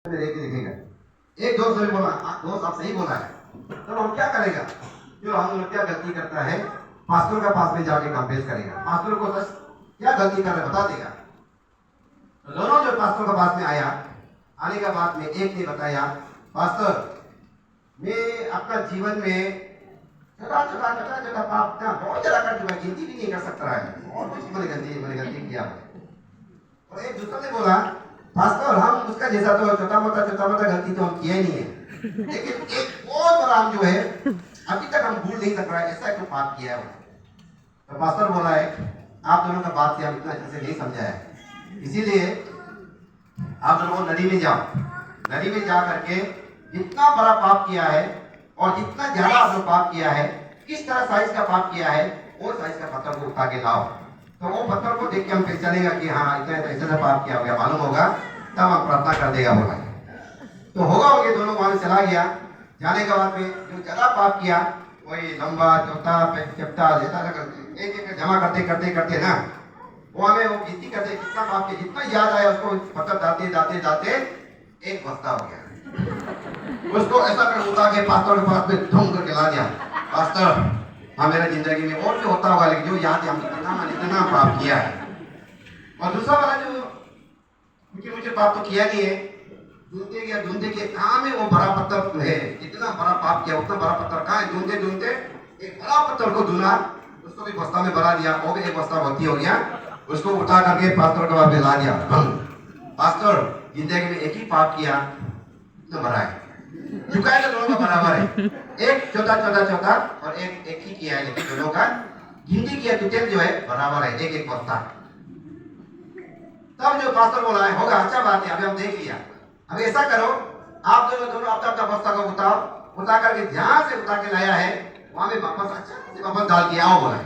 लिखेगा। एक दोस्त ने बोला दोस्त आप सही बोला है, तो हम क्या करेगा? जो हम क्या गलती करता है, पास्टर के पास में जाके कंपेस करेगा, पास्टर को बस क्या गलती कर रहा है बता देगा। तो दोनों जो पास्टर के पास में आया, आने के बाद में एक ने बताया, पास्टर मैं अपना जीवन में छोटा पाप का बहुत ज्यादा कर चुका, गिनती भी नहीं कर सकता है, और कुछ मैंने गलती किया। और एक दूसरा ने बोला, पास्टर हम उसका जैसा तो छोटा मोटा गलती तो हम किया ही नहीं है, लेकिन एक बहुत बड़ा हम जो है अभी तक हम भूल नहीं सक रहा है, ऐसा एक पाप किया है। तो पास्टर बोला है, आप दोनों का बात से हम इतना अच्छे से नहीं समझा है, इसीलिए आप दोनों को नदी में जाओ, नदी में जा करके जितना बड़ा पाप किया है और जितना ज्यादा आप लोग पाप किया है, किस तरह साइज का पाप किया है, वो साइज का पत्थर को उठा के लाओ। तो वो पत्थर को देख के हम पहचानेगा कि हाँ इतना ऐसा पाप किया हो गया, मालूम होगा, तब हम प्रार्थना कर देगा होगा। तो होगा ये दोनों वहां में चला गया। जाने के बाद में जो ज्यादा पाप किया वही लंबा चौथा चपटा एक एक जमा करते ना, वो हमें वो गिनती करते कितना पाप किया, जितना याद आया उसको पत्थर डालते एक बस्ता हो गया। उसको ऐसा कर उठा के पास्टर के पास में धूम करके ला दिया, पास्टर हाँ मेरा जिंदगी में और भी होता होगा, लेकिन जो याद है हम इतना पाप किया है। और दूसरा वाला जो मुझे पाप तो किया नहीं है, ढूंढते गया कहाँ में वो बड़ा पत्थर है, इतना बड़ा पाप किया, उतना बड़ा पत्थर कहाँ है, ढूंढते एक बड़ा पत्थर को ढूंढा, उसको भी बस्ता में भरा दिया, वो भी एक बस्ता भर्ती हो गया, उसको उठा करके पास्टर के पास में ला दिया। पास्टर जिंदगी में एक ही पाप किया, इतना बड़ा है, झुकाए तो दोनों का बराबर है, एक छोटा और एक ही किया है, लेकिन दोनों का गिनती किया टोटल जो है बराबर है, एक बस्ता। तब जो पास्टर बोला है होगा अच्छा बात है, अभी हम देख लिया, अब ऐसा करो आप दोनों अपना बस्ता को उठा करके जहां से उठा के लाया है वहां में वापस डाल के आओ बोला है।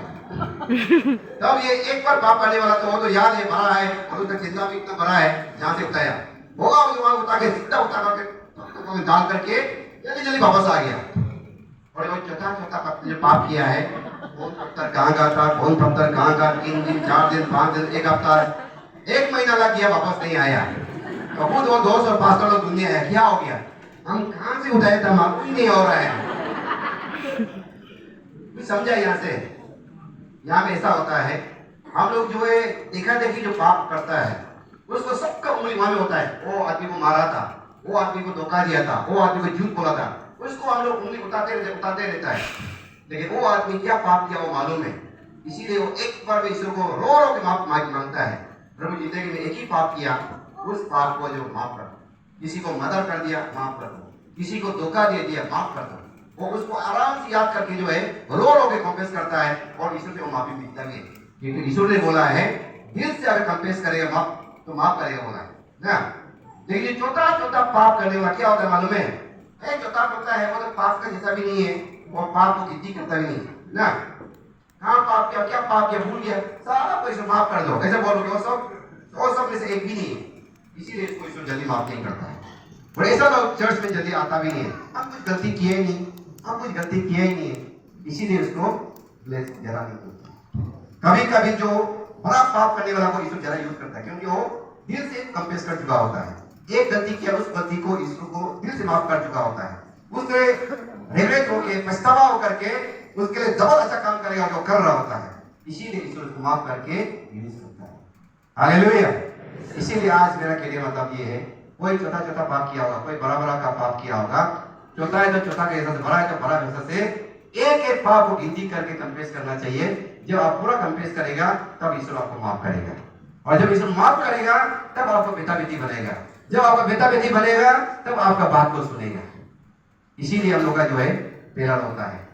तब ये एक बार पाप करने वाला तो वो तो याद है बड़ा है, और उसका चिंता भी इतना बड़ा है, जहां से उठाया होगा वहां उठा के सीधा उठा करके डाल करके जल्दी वापस आ गया। और वो छोटा पत्थर जो पाप किया है, कौन पत्थर कहाँ का था, कौन पत्थर कहाँ का, 3 दिन 4 दिन 5 दिन 1 हफ्ता 1 महीना लग गया, वापस नहीं आया। तो खुद वो दोस्त और पास्टर लोग दुनिया है, क्या हो गया, हम कहाँ से उठाए थे, मालूम ही नहीं हो रहा है। समझा यहाँ से, यहाँ में ऐसा होता है, हम लोग जो है देखा देखी जो पाप करता है उसको सबका उंगली वहां में होता है, वो आदमी को मारा था, वो आदमी को धोखा दिया था, वो आदमी को झूठ बोला था, उसको हम लोग उंगली उठाते रहता है, लेकिन वो आदमी क्या पाप किया वो मालूम है। इसीलिए वो एक बार में ईश्वर को रो के माफ मांगता है, प्रभु जिंदगी में एक ही पाप किया, उस पाप को जो माफ कर, किसी को मदद कर दिया माफ कर दो, किसी को धोखा दे दिया माफ कर दो, वो उसको आराम से याद करके जो है रो के कॉन्फेस करता है, और ईश्वर से वो माफी मिलता है, क्योंकि ईश्वर ने बोला है दिल से अगर कॉन्फेस करेगा माफ तो माफ करेगा बोला है ना। लेकिन छोटा पाप करने वाला क्या होता है मालूम है, छोटा है वो तो पाप का जैसा भी नहीं है, वो पाप को गिनती करता भी नहीं ना, हाँ पाप किया, क्या पाप किया भूल गया, सारा को माफ कर दो, ऐसे बोलोगे वो सब में से एक भी नहीं है, इसीलिए इसको ईश्वर जल्दी माफ नहीं करता है। और ऐसा लोग चर्च में जल्दी आता भी नहीं है, हम कुछ गलती किए ही नहीं है, इसीलिए उसको जरा नहीं करता। कभी जो बड़ा पाप करने वाला को ईश्वर जरा यूज करता है, क्योंकि वो दिल से कंपेस कर चुका होता है, एक गलती किया उस गलती को ईश्वर को दिल से माफ कर चुका होता है, उसके रिग्रेट होके पछतावा होकर के उसके लिए डबल अच्छा काम करेगा जो कर रहा होता है, इसीलिए ईश्वर उसको माफ करके यूज करता है। हालेलुया। इसीलिए आज मेरा कहने का मतलब ये है, कोई छोटा पाप किया होगा, कोई बड़ा का पाप किया होगा, छोटा है तो छोटा के हिसाब से, बड़ा है तो बड़ा के हिसाब से, एक पाप को गिनती करके कंपेस करना चाहिए। जब आप पूरा कंपेस करेगा तब ईश्वर आपको माफ करेगा, और जब ईश्वर माफ करेगा तब आपको बेटा बेटी बनेगा, जब आपका बेटा बेटी बनेगा तब आपका बात को सुनेगा। इसीलिए हम लोग का जो है पहला होता है